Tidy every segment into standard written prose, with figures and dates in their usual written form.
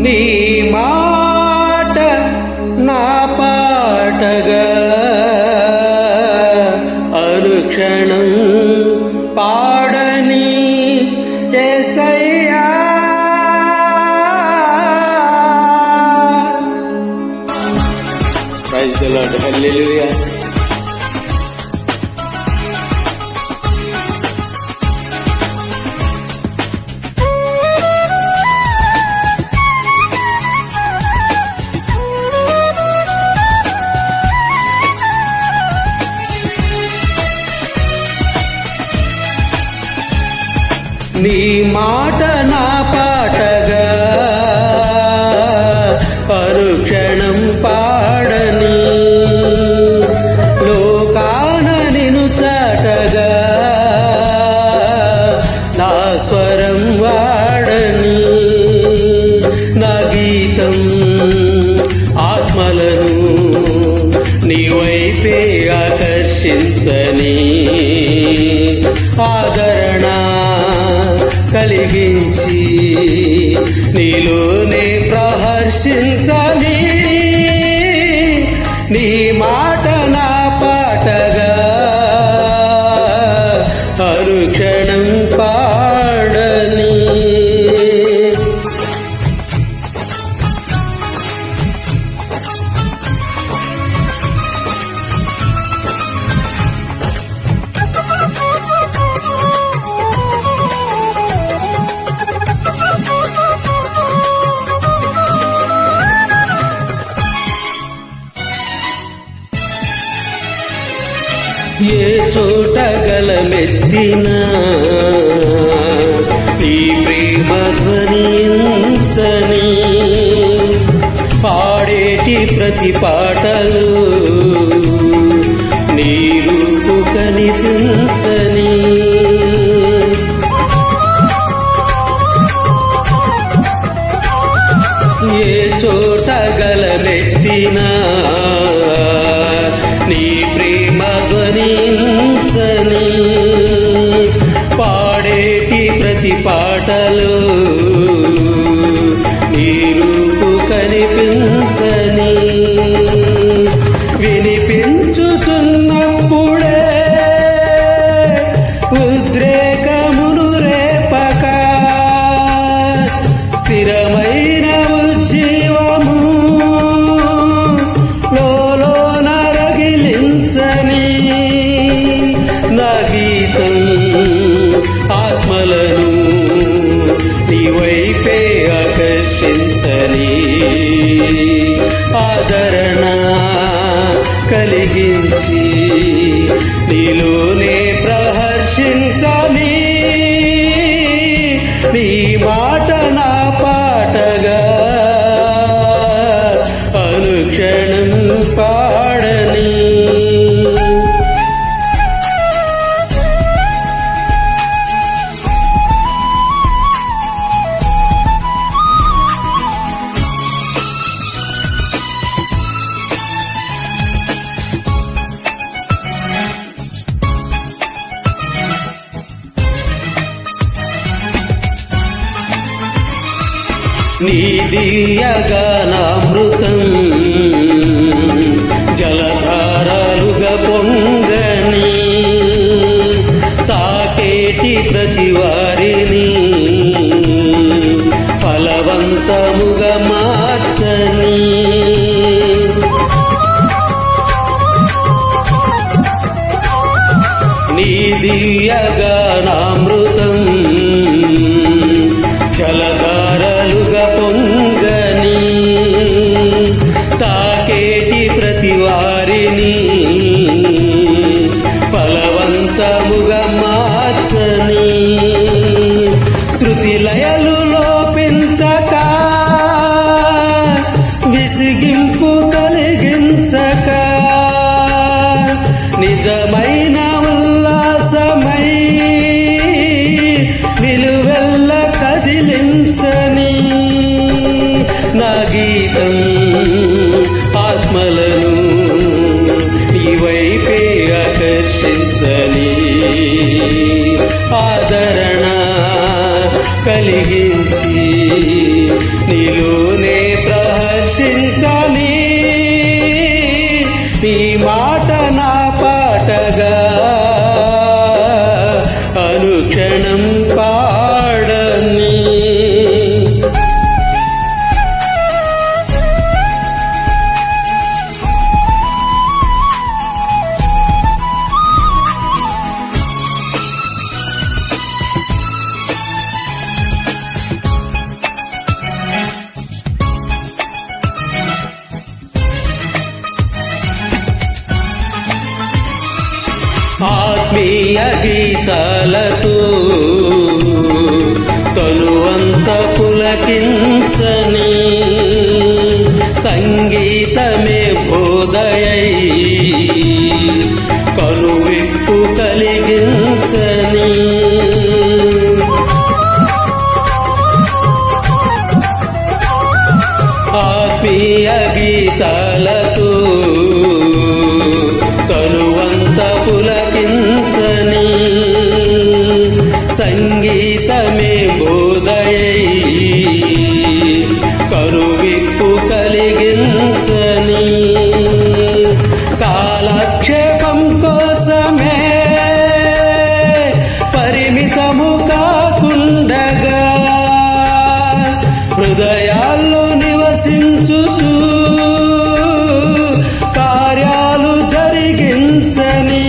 నీ మాట నా పాటగా అనుక్షణం పాడని యేసయ్యా. ప్రైజ్ ది లార్డ్, హల్లెలూయా. నీ మాట నా పాటగా అనుక్షణం పాడని లోకాన నిను చాటగా నా స్వరం వాడని నా గీతం ఆత్మలను నీ వైపే ఆకర్షించని ఆదరణ కలిగించి నీలోనే ప్రహర్షించాలి. నీ మాట నా పాటగా అనుక్షణం పాడని. ఏ చోట గలమెత్తినా నీ ప్రేమ ధ్వనించని పాడేటి ప్రతి పాటలు నీ రూపు కనిపించని ఏ చోట గలమెత్తినా నీ ప్రేమ ధ్వనించని పాడేటి ప్రతి పాటలు నీ రూపు కనిపించని వినిపించుతున్నప్పుడే ఉద్రేకమును రేపక స్థిరమైన ఉజ్జీవము లోలోన రగిలించని నా గీతం ఆత్మలను నీ వైపే ఆకర్షించని ఆదరణ కలిగించి నీలోనే ప్రహర్షించాలి. నీ మాట నా పాటగా అనుక్షణం పాడని. నీ దివ్యగానామృతం జలధారాలుగా పొంగని తాకేటి ప్రతి వారిని ఫలవంతముగా మార్చని నీ దివ్యగానామృతం జలధారలుగా పొంగని తాకేటి ప్రతి వారిని ఫలవంతముగా మార్చని శృతి లయలు లోపించక విసిగింపు కలిగించక నిజమైన ఉల్లాసమై నిలువెల్ల కదిలించని నా గీతం ఆత్మలను నీ వైపే ఆకర్షించని ఆదరణ కలిగి కలిగించి నీలోనే ప్రహర్షించని నీ మాట నా పాటగా అనుక్షణం పాడని. ఆత్మీయ గీతాలతో తనువంత పులకించని సంగీతమే బోధయై కనువిప్పు కలిగించని. ఆత్మీయ గీతాలతో తనువంత పులకించని సంగీతమే బోధయై కనువిప్పు కలిగించని. కాలక్షేపం కోసమే పరిమితము కాకుండగా హృదయాల్లో నివసించుచు కార్యాలు జరిగించని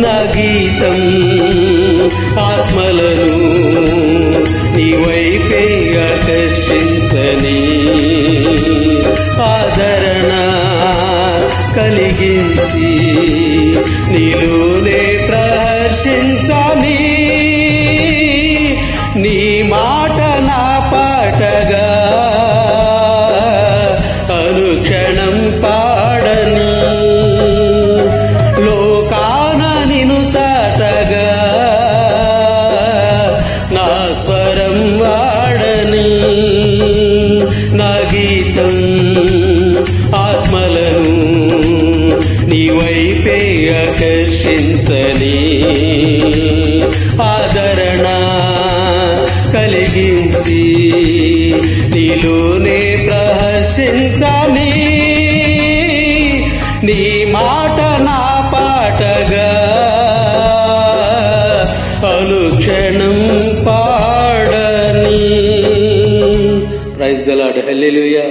నా గీతం ఆత్మలను నీ వైపే ఆకర్షించని. ఆదరణ కలిగించి నీలోనే ప్రహర్షించని నీ మాట నా పాటగా అనుక్షణం పాడని. లోకాన నిను చాటగా నా స్వరం వాడని. నా గీతం ఆత్మలను నీ వైపే ఆకర్షించని. ఆదరణ కలిగించి నీలోనే ప్రహర్షించని నీ మాట నా పాటగా అనుక్షణం పాడని. Praise the lord. హల్లెలూయా.